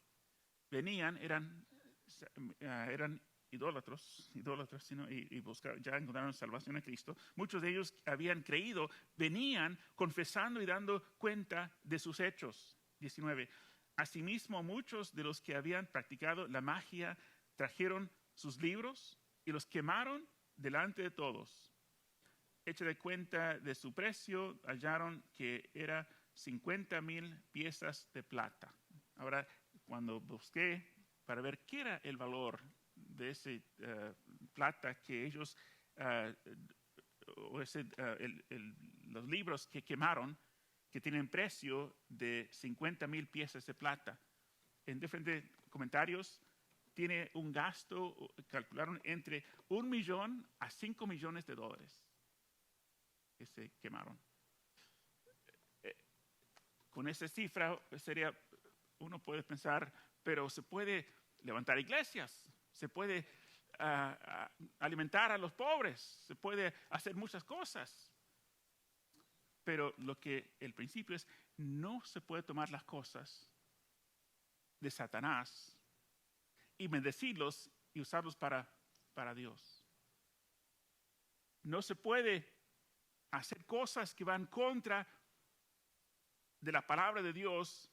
eran idólatras, y ya encontraron salvación en Cristo. Muchos de ellos habían creído, venían confesando y dando cuenta de sus hechos. 19. Asimismo, muchos de los que habían practicado la magia trajeron sus libros y los quemaron delante de todos. Hecha de cuenta de su precio, hallaron que era 50,000 piezas de plata. Ahora, cuando busqué para ver qué era el valor de ese plata que ellos, los libros que quemaron, que tienen precio de 50,000 piezas de plata. En diferentes comentarios, tiene un gasto, calcularon, entre 1 millón a 5 millones de dólares que se quemaron. Con esa cifra uno puede pensar, pero se puede levantar iglesias, se puede alimentar a los pobres, se puede hacer muchas cosas. Pero el principio es, no se puede tomar las cosas de Satanás y bendecirlos y usarlos para Dios. No se puede hacer cosas que van contra de la palabra de Dios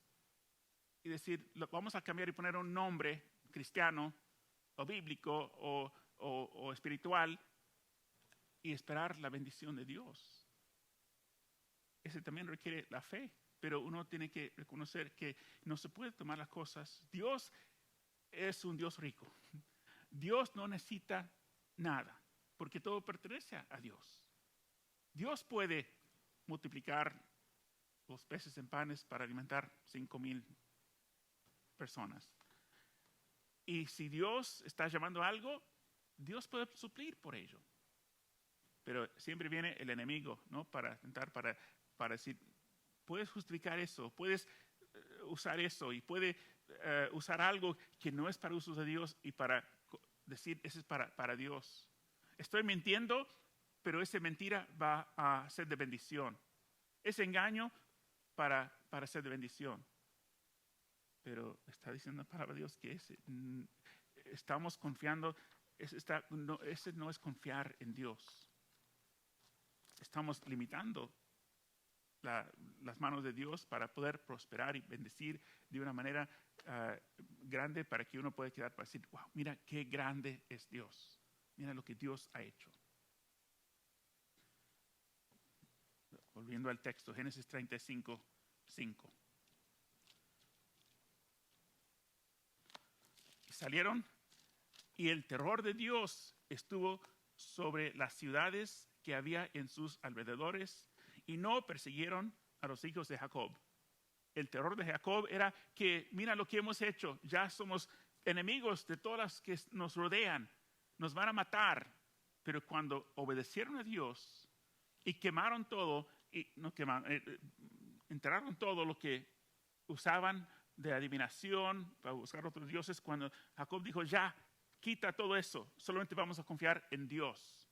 y decir, vamos a cambiar y poner un nombre cristiano o bíblico o espiritual y esperar la bendición de Dios. Ese también requiere la fe, pero uno tiene que reconocer que no se puede tomar las cosas. Dios es un Dios rico. Dios no necesita nada, porque todo pertenece a Dios. Dios puede multiplicar los peces en panes para alimentar 5,000 personas. Y si Dios está llamando a algo, Dios puede suplir por ello. Pero siempre viene el enemigo, ¿no? Para tentar, para decir, puedes justificar eso, puedes usar eso y puede usar algo que no es para usos de Dios y para decir, eso es para Dios. Estoy mintiendo, pero esa mentira va a ser de bendición. Ese engaño para ser de bendición. Pero está diciendo la palabra de Dios que estamos confiando, ese no es confiar en Dios. Estamos limitando las manos de Dios para poder prosperar y bendecir de una manera grande para que uno pueda quedar para decir, wow, mira qué grande es Dios. Mira lo que Dios ha hecho. Volviendo al texto, Génesis 35, 5. Y salieron y el terror de Dios estuvo sobre las ciudades que había en sus alrededores y no persiguieron a los hijos de Jacob. El terror de Jacob era que, mira lo que hemos hecho, ya somos enemigos de todas las que nos rodean, nos van a matar. Pero cuando obedecieron a Dios y quemaron todo, y no quemaron, enterraron todo lo que usaban de adivinación para buscar otros dioses, cuando Jacob dijo, ya, quita todo eso, solamente vamos a confiar en Dios.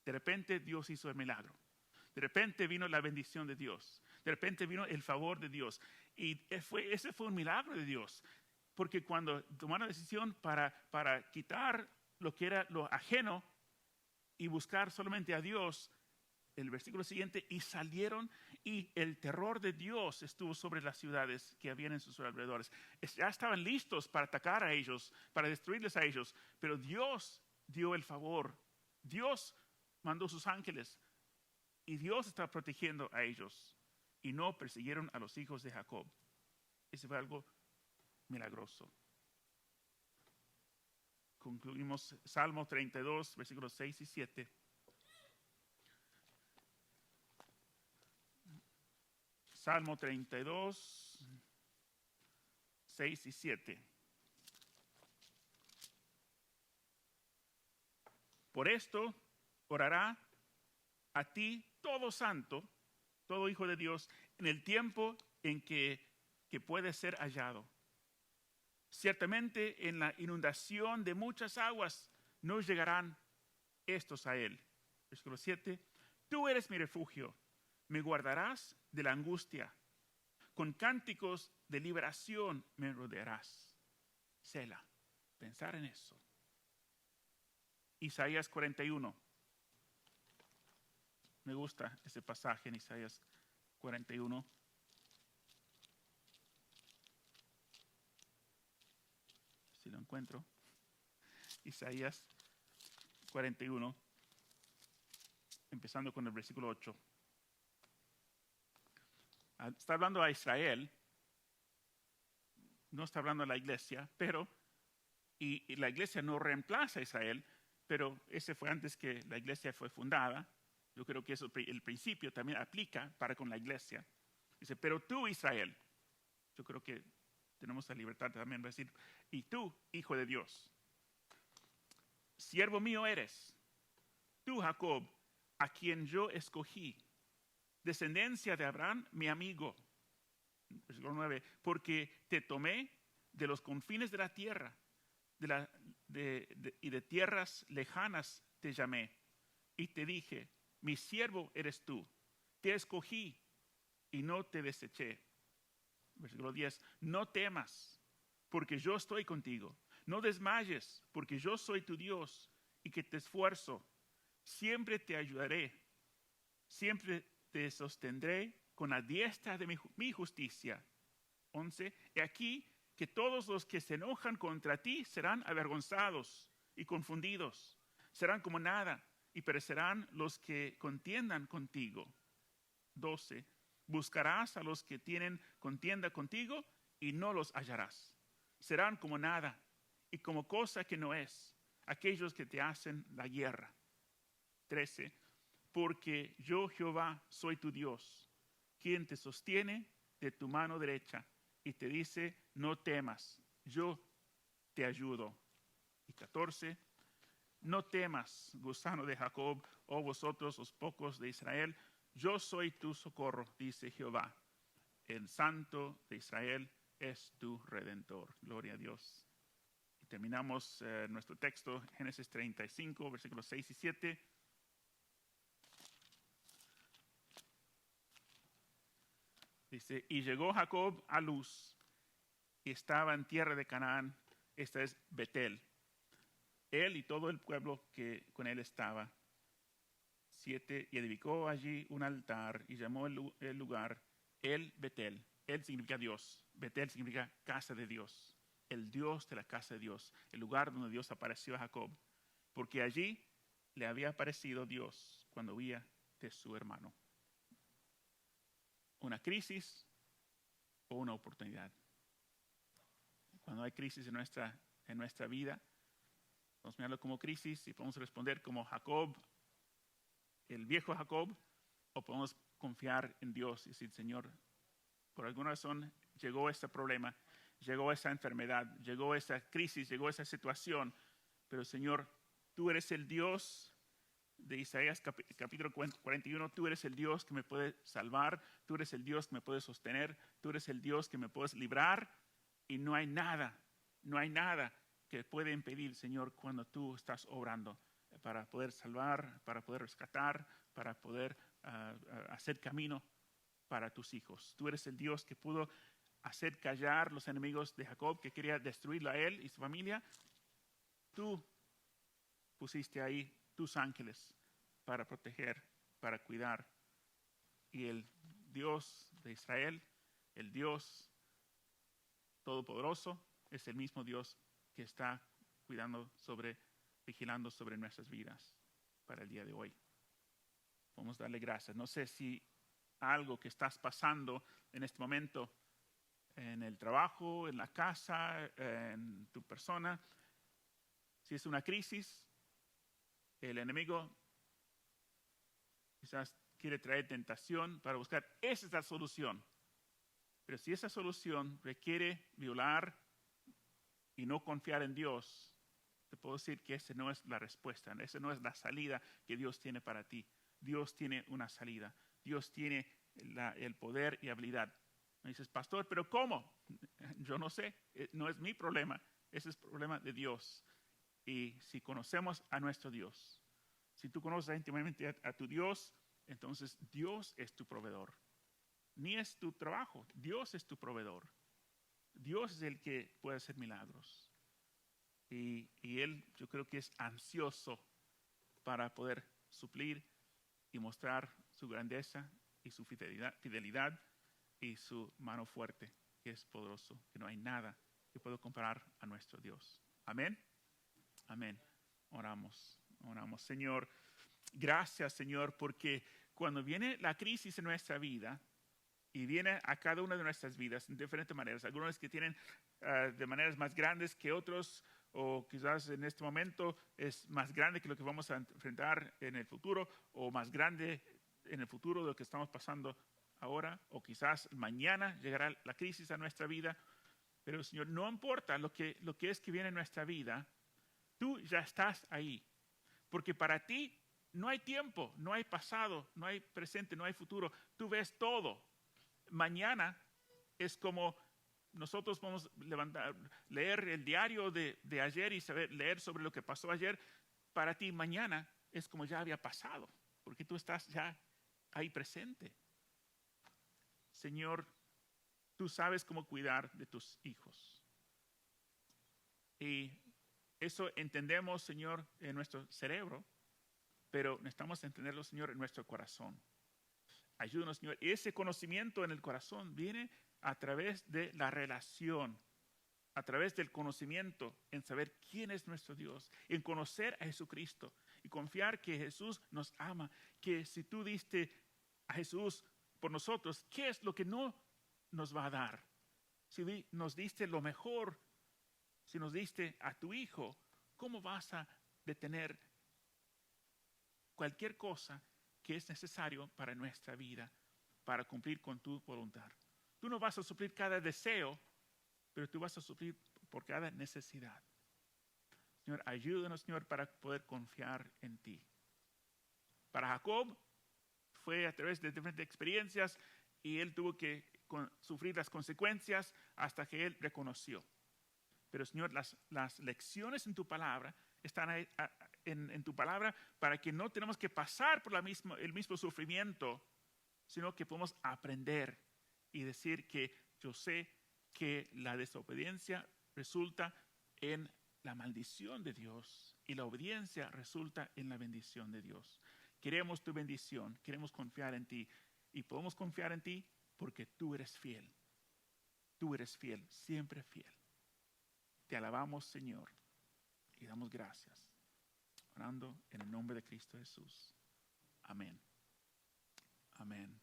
De repente Dios hizo el milagro. De repente vino la bendición de Dios. De repente vino el favor de Dios. Y ese fue un milagro de Dios. Porque cuando tomaron la decisión para quitar lo que era lo ajeno y buscar solamente a Dios, el versículo siguiente, y salieron y el terror de Dios estuvo sobre las ciudades que habían en sus alrededores. Ya estaban listos para atacar a ellos, para destruirles a ellos, pero Dios dio el favor. Dios mandó sus ángeles y Dios está protegiendo a ellos y no persiguieron a los hijos de Jacob. Ese fue algo milagroso. Concluimos Salmo 32, versículos 6 y 7. Salmo 32, 6 y 7. Por esto orará a ti todo santo, todo hijo de Dios, en el tiempo en que puede ser hallado. Ciertamente en la inundación de muchas aguas no llegarán estos a él. Versículo 7. Tú eres mi refugio, me guardarás de la angustia. Con cánticos de liberación me rodearás. Selah, pensar en eso. Isaías 41. Me gusta ese pasaje en Isaías 41. Si lo encuentro. Isaías 41, empezando con el versículo 8. Está hablando a Israel, no está hablando a la iglesia, pero, y la iglesia no reemplaza a Israel, pero ese fue antes que la iglesia fue fundada. Yo creo que eso, el principio también aplica para con la iglesia. Dice, pero tú, Israel, yo creo que tenemos la libertad también de decir, y tú, hijo de Dios, siervo mío eres, tú, Jacob, a quien yo escogí, descendencia de Abraham, mi amigo. Versículo 9, porque te tomé de los confines de la tierra, y de tierras lejanas te llamé, y te dije, mi siervo eres tú, te escogí y no te deseché. Versículo 10, no temas, porque yo estoy contigo, no desmayes, porque yo soy tu Dios y que te esfuerzo, siempre te ayudaré, siempre te sostendré con la diestra de mi justicia. 11, he aquí que todos los que se enojan contra ti serán avergonzados y confundidos, serán como nada y perecerán los que contiendan contigo. 12, buscarás a los que tienen contienda contigo y no los hallarás. Serán como nada y como cosa que no es, aquellos que te hacen la guerra. 13, porque yo Jehová soy tu Dios, quien te sostiene de tu mano derecha y te dice, no temas, yo te ayudo. Y 14, no temas, gusano de Jacob, oh vosotros los pocos de Israel, yo soy tu socorro, dice Jehová. El Santo de Israel es tu Redentor. Gloria a Dios. Y terminamos nuestro texto, Génesis 35, versículos 6 y 7. Dice, y llegó Jacob a Luz, y estaba en tierra de Canaán, esta es Betel. Él y todo el pueblo que con él estaba. 7, y edificó allí un altar y llamó el lugar El Betel. El significa Dios. Betel significa casa de Dios. El Dios de la casa de Dios. El lugar donde Dios apareció a Jacob. Porque allí le había aparecido Dios cuando huía de su hermano. Una crisis o una oportunidad. Cuando hay crisis en nuestra vida, podemos mirarlo como crisis y podemos responder como Jacob, el viejo Jacob, o podemos confiar en Dios y decir, Señor, por alguna razón llegó este problema, llegó esa enfermedad, llegó esa crisis, llegó esa situación, pero Señor, tú eres el Dios de Isaías capítulo 41, tú eres el Dios que me puede salvar, tú eres el Dios que me puede sostener, tú eres el Dios que me puedes librar y no hay nada que puede impedir, Señor, cuando tú estás obrando para poder salvar, para poder rescatar, para poder hacer camino para tus hijos. Tú eres el Dios que pudo hacer callar los enemigos de Jacob, que quería destruirlo a él y su familia. Tú pusiste ahí tus ángeles para proteger, para cuidar. Y el Dios de Israel, el Dios todopoderoso, es el mismo Dios que está vigilando sobre nuestras vidas para el día de hoy. Vamos a darle gracias. No sé si algo que estás pasando en este momento, en el trabajo, en la casa, en tu persona, si es una crisis, el enemigo quizás quiere traer tentación para buscar, esa es la solución. Pero si esa solución requiere violar y no confiar en Dios, te puedo decir que esa no es la respuesta, esa no es la salida que Dios tiene para ti. Dios tiene una salida. Dios tiene el poder y habilidad. Me dices, pastor, ¿pero cómo? Yo no sé, no es mi problema, ese es el problema de Dios. Y si conocemos a nuestro Dios, si tú conoces íntimamente a tu Dios, entonces Dios es tu proveedor. Ni es tu trabajo, Dios es tu proveedor. Dios es el que puede hacer milagros. Y Él, yo creo que es ansioso para poder suplir y mostrar su grandeza y su fidelidad y su mano fuerte, que es poderoso, que no hay nada que pueda comparar a nuestro Dios. Amén. Amén. Oramos. Señor, gracias, Señor, porque cuando viene la crisis en nuestra vida, y viene a cada una de nuestras vidas en diferentes maneras, algunos que tienen de maneras más grandes que otros, o quizás en este momento es más grande que lo que vamos a enfrentar en el futuro, o más grande en el futuro de lo que estamos pasando ahora, o quizás mañana llegará la crisis a nuestra vida. Pero Señor, no importa lo que es que viene en nuestra vida, tú ya estás ahí, porque para ti no hay tiempo, no hay pasado, no hay presente, no hay futuro, tú ves todo. Mañana es como nosotros podemos leer el diario de ayer y leer sobre lo que pasó ayer. Para ti mañana es como ya había pasado, porque tú estás ya ahí presente. Señor, tú sabes cómo cuidar de tus hijos. Y eso entendemos, Señor, en nuestro cerebro, pero necesitamos entenderlo, Señor, en nuestro corazón. Ayúdanos, Señor. Ese conocimiento en el corazón viene a través de la relación, a través del conocimiento, en saber quién es nuestro Dios, en conocer a Jesucristo y confiar que Jesús nos ama, que si tú diste a Jesús por nosotros, ¿qué es lo que no nos va a dar? Si nos diste lo mejor, si nos diste a tu Hijo, ¿cómo vas a detener cualquier cosa que es necesario para nuestra vida, para cumplir con tu voluntad? Tú no vas a suplir cada deseo, pero pero tú vas a sufrir por cada necesidad. Señor, ayúdanos, Señor, para poder confiar en ti. Para Jacob fue a través de diferentes experiencias y él tuvo que sufrir las consecuencias hasta que él reconoció. Pero, Señor, las lecciones en tu palabra están ahí, en tu palabra para que no tenemos que pasar por el mismo sufrimiento, sino que podemos aprender y decir que yo sé que la desobediencia resulta en la maldición de Dios y la obediencia resulta en la bendición de Dios. Queremos tu bendición, queremos confiar en ti y podemos confiar en ti porque tú eres fiel. Tú eres fiel, siempre fiel. Te alabamos, Señor, y damos gracias. Orando en el nombre de Cristo Jesús. Amén. Amén.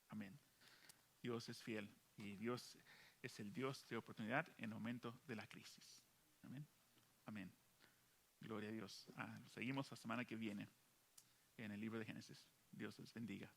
Amén. Dios es fiel y Dios es el Dios de oportunidad en el momento de la crisis. Amén. Amén. Gloria a Dios. Seguimos la semana que viene en el libro de Génesis. Dios les bendiga.